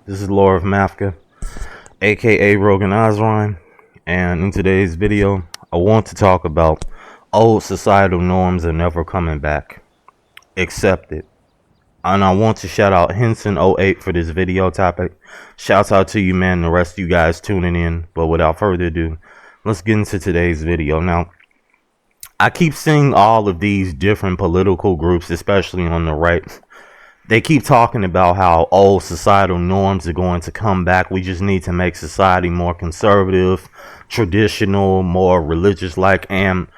This is Laura of Mafka, aka Rogan Osrine, and in today's video, I want to talk about old societal norms are never coming back. Accept it. And I want to shout out Henson08 for this video topic. Shouts out to you, man, and the rest of you guys tuning in. But without further ado, let's get into today's video. Now, I keep seeing all of these different political groups, especially on the right. They keep talking about how old societal norms are going to come back. We just need to make society more conservative, traditional, more religious-like. And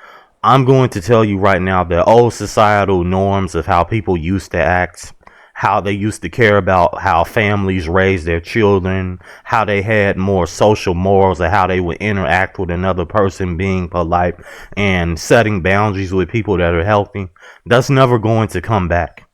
I'm going to tell you right now that old societal norms of how people used to act, how they used to care about how families raised their children, how they had more social morals, and how they would interact with another person, being polite and setting boundaries with people that are healthy, that's never going to come back.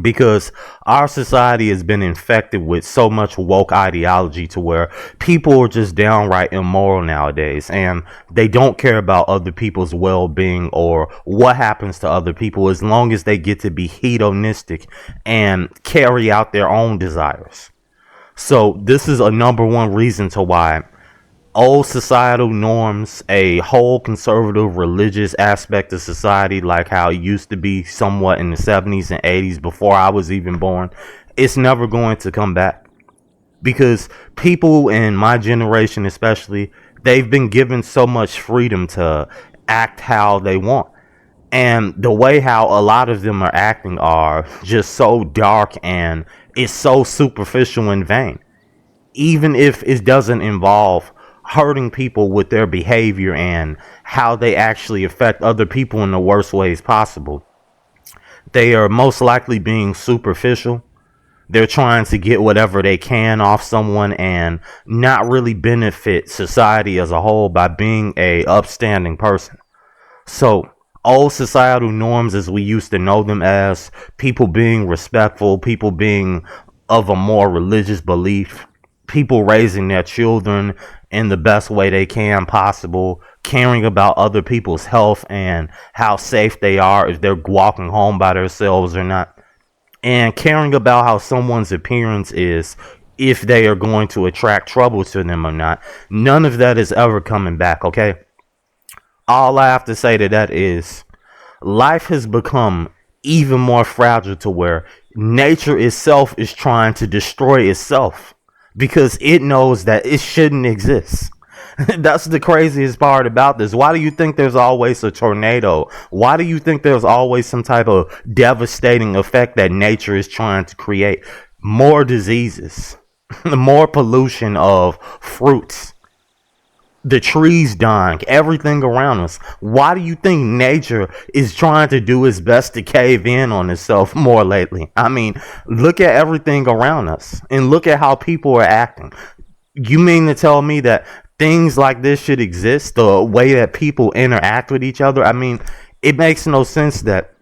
Because our society has been infected with so much woke ideology to where people are just downright immoral nowadays, and they don't care about other people's well-being or what happens to other people as long as they get to be hedonistic and carry out their own desires. So this is a number one reason to why old societal norms, a whole conservative religious aspect of society, like how it used to be somewhat in the 70s and 80s before I was even born, it's never going to come back. Because people in my generation especially, they've been given so much freedom to act how they want. And the way how a lot of them are acting are just so dark and it's so superficial and vain. Even if it doesn't involve hurting people with their behavior and how they actually affect other people in the worst ways possible, they are most likely being superficial. They're trying to get whatever they can off someone and not really benefit society as a whole by being a upstanding person. So old societal norms as we used to know them, as people being respectful, people being of a more religious belief, people raising their children in the best way they can possible, caring about other people's health and how safe they are if they're walking home by themselves or not, and caring about how someone's appearance is, if they are going to attract trouble to them or not. None of that is ever coming back, okay? All I have to say to that is life has become even more fragile to where nature itself is trying to destroy itself, because it knows that it shouldn't exist. That's the craziest part about this. Why do you think there's always a tornado? Why do you think there's always some type of devastating effect that nature is trying to create? More diseases, more pollution of fruits, the trees dying, everything around us. Why do you think nature is trying to do its best to cave in on itself more lately? I mean, look at everything around us and look at how people are acting. You mean to tell me that things like this should exist, the way that people interact with each other? I mean, it makes no sense that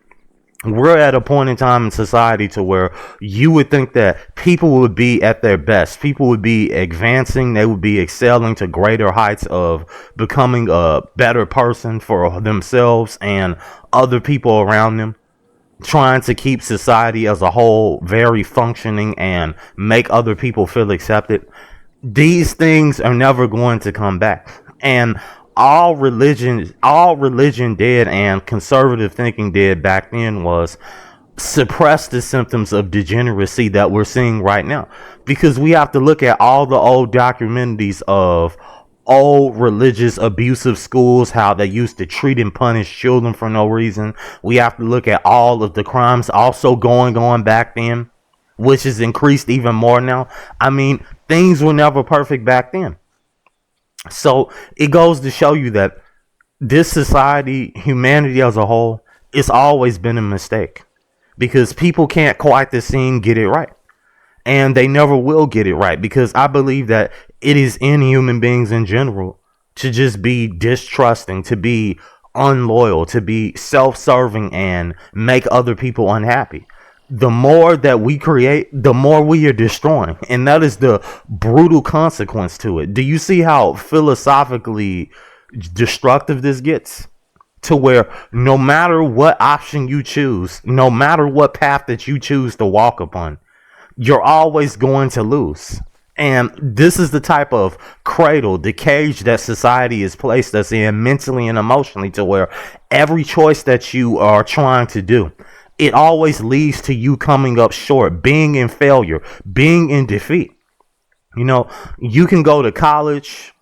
we're at a point in time in society to where you would think that people would be at their best. People would be advancing. They would be excelling to greater heights of becoming a better person for themselves and other people around them, trying to keep society as a whole very functioning and make other people feel accepted. These things are never going to come back. And all religion did, and conservative thinking did back then, was suppress the symptoms of degeneracy that we're seeing right now. Because we have to look at all the old documentaries of old religious abusive schools, how they used to treat and punish children for no reason. We have to look at all of the crimes also going on back then, which has increased even more now. I mean, things were never perfect back then. So it goes to show you that this society, humanity as a whole, it's always been a mistake, because people can't quite the scene get it right, and they never will get it right, because I believe that it is in human beings in general to just be distrusting, to be unloyal, to be self-serving and make other people unhappy. The more that we create, the more we are destroying. And that is the brutal consequence to it. Do you see how philosophically destructive this gets? To where no matter what option you choose, no matter what path that you choose to walk upon, you're always going to lose. And this is the type of cradle, the cage that society has placed us in mentally and emotionally, to where every choice that you are trying to do, it always leads to you coming up short, being in failure, being in defeat. You know, you can go to college,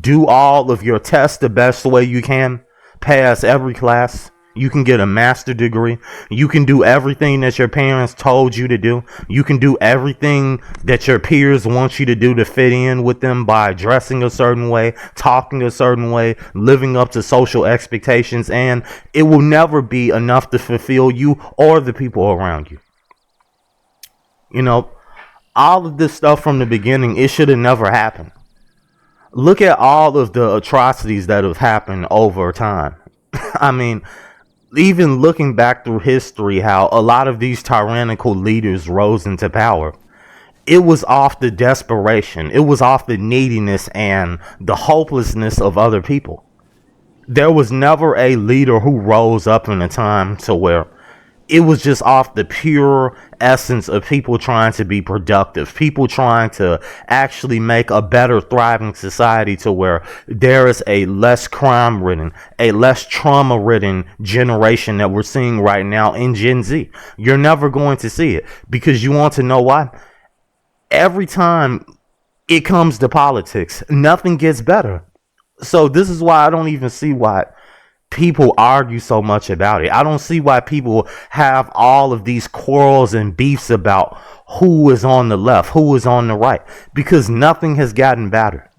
do all of your tests the best way you can, pass every class. You can get a master degree. You can do everything that your parents told you to do. You can do everything that your peers want you to do to fit in with them by dressing a certain way, talking a certain way, living up to social expectations, and it will never be enough to fulfill you or the people around you. You know, all of this stuff from the beginning, it should have never happened. Look at all of the atrocities that have happened over time. I mean, even looking back through history, how a lot of these tyrannical leaders rose into power, it was off the desperation, it was off the neediness and the hopelessness of other people. There was never a leader who rose up in a time to where it was just off the pure essence of people trying to be productive, people trying to actually make a better thriving society, to where there is a less crime ridden, a less trauma ridden generation that we're seeing right now in Gen Z. You're never going to see it, because you want to know why? Every time it comes to politics, nothing gets better. So this is why I don't even see why people argue so much about it. I don't see why people have all of these quarrels and beefs about who is on the left, who is on the right, because nothing has gotten better.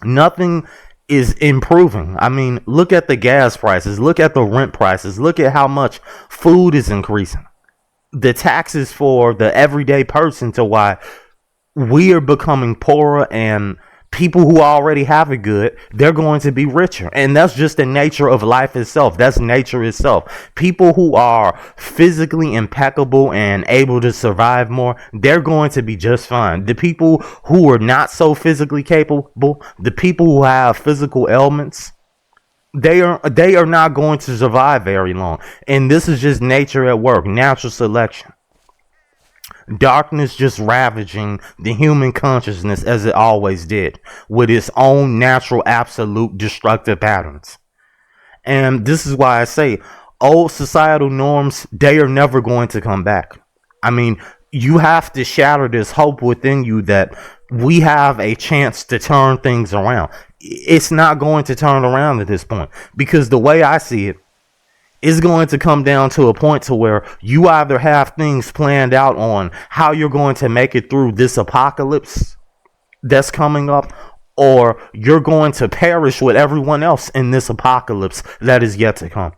Nothing is improving. I mean, look at the gas prices, look at the rent prices, look at how much food is increasing. The taxes for the everyday person, to why we are becoming poorer, and people who already have it good, they're going to be richer. And that's just the nature of life itself. That's nature itself. People who are physically impeccable and able to survive more, they're going to be just fine. The people who are not so physically capable, the people who have physical ailments, they are not going to survive very long. And this is just nature at work, natural selection. Darkness just ravaging the human consciousness as it always did, with its own natural, absolute destructive patterns. And this is why I say old societal norms, they are never going to come back. I mean, you have to shatter this hope within you that we have a chance to turn things around. It's not going to turn around at this point, because the way I see it, it's going to come down to a point to where you either have things planned out on how you're going to make it through this apocalypse that's coming up, or you're going to perish with everyone else in this apocalypse that is yet to come.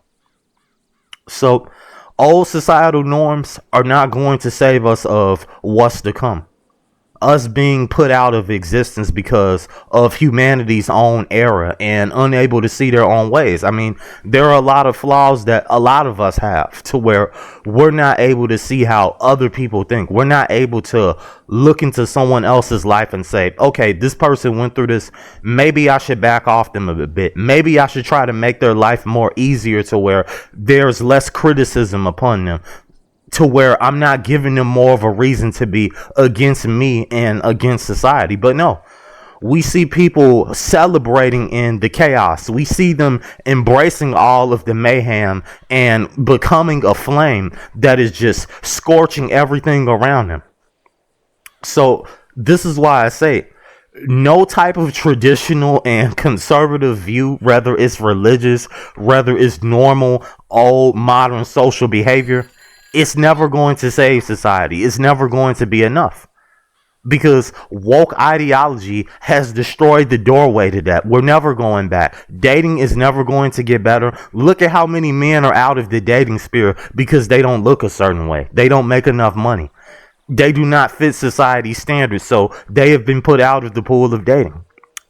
So old societal norms are not going to save us of what's to come. Us being put out of existence because of humanity's own error and unable to see their own ways. I mean, there are a lot of flaws that a lot of us have, to where we're not able to see how other people think. We're not able to look into someone else's life and say, okay, this person went through this. Maybe I should back off them a bit. Maybe I should try to make their life more easier, to where there's less criticism upon them, to where I'm not giving them more of a reason to be against me and against society. But no, we see people celebrating in the chaos. We see them embracing all of the mayhem and becoming a flame that is just scorching everything around them. So this is why I say no type of traditional and conservative view, whether it's religious, whether it's normal, old, modern social behavior, it's never going to save society. It's never going to be enough, because woke ideology has destroyed the doorway to that. We're never going back. Dating is never going to get better. Look at how many men are out of the dating sphere because they don't look a certain way. They don't make enough money. They do not fit society's standards, so they have been put out of the pool of dating.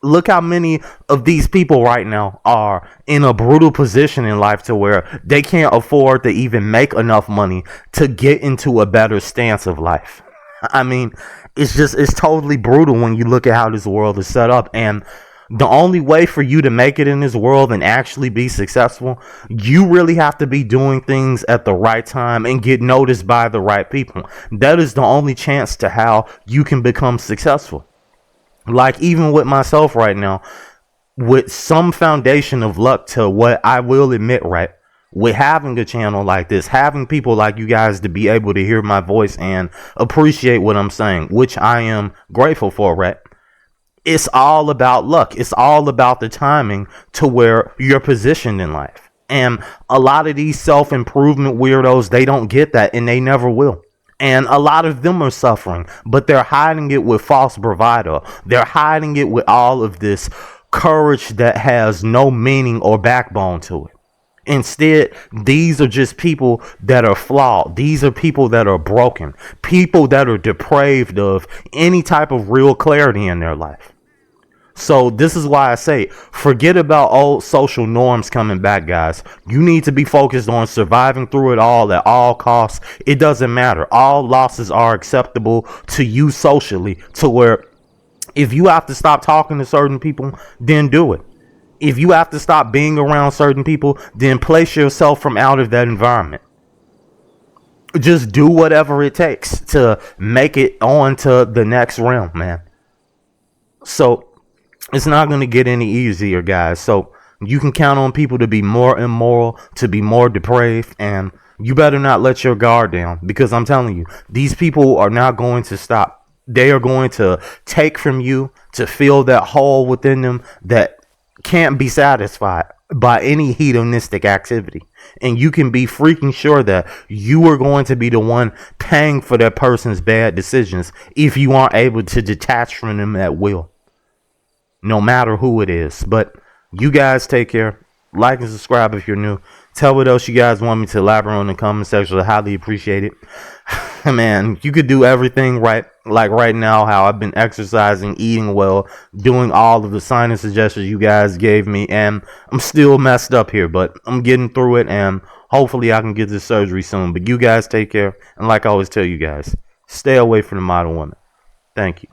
Look how many of these people right now are in a brutal position in life, to where they can't afford to even make enough money to get into a better stance of life. I mean, it's totally brutal when you look at how this world is set up. And The only way for you to make it in this world and actually be successful, you really have to be doing things at the right time and get noticed by the right people. That is the only chance to how you can become successful. Like, even with myself right now, with some foundation of luck to what I will admit, right? With having a channel like this, having people like you guys to be able to hear my voice and appreciate what I'm saying, which I am grateful for, right? It's all about luck. It's all about the timing to where you're positioned in life. And a lot of these self-improvement weirdos, they don't get that, and they never will. And a lot of them are suffering, but they're hiding it with false bravado. They're hiding it with all of this courage that has no meaning or backbone to it. Instead, these are just people that are flawed. These are people that are broken, people that are depraved of any type of real clarity in their life. So this is why I say, forget about old social norms coming back, guys. You need to be focused on surviving through it all at all costs. It doesn't matter. All losses are acceptable to you socially, to where if you have to stop talking to certain people, then do it. If you have to stop being around certain people, then place yourself from out of that environment. Just do whatever it takes to make it on to the next realm, man. So it's not going to get any easier, guys. So you can count on people to be more immoral, to be more depraved, and you better not let your guard down, because I'm telling you, these people are not going to stop. They are going to take from you to fill that hole within them that can't be satisfied by any hedonistic activity. And you can be freaking sure that you are going to be the one paying for that person's bad decisions if you aren't able to detach from them at will, no matter who it is. But you guys take care. Like and subscribe if you're new. Tell what else you guys want me to elaborate on in the comment section. I highly appreciate it. Man, you could do everything right. Like right now, how I've been exercising, eating well, doing all of the sinus suggestions you guys gave me, and I'm still messed up here, but I'm getting through it, and hopefully I can get this surgery soon. But you guys take care, and like I always tell you guys, stay away from the model woman. Thank you.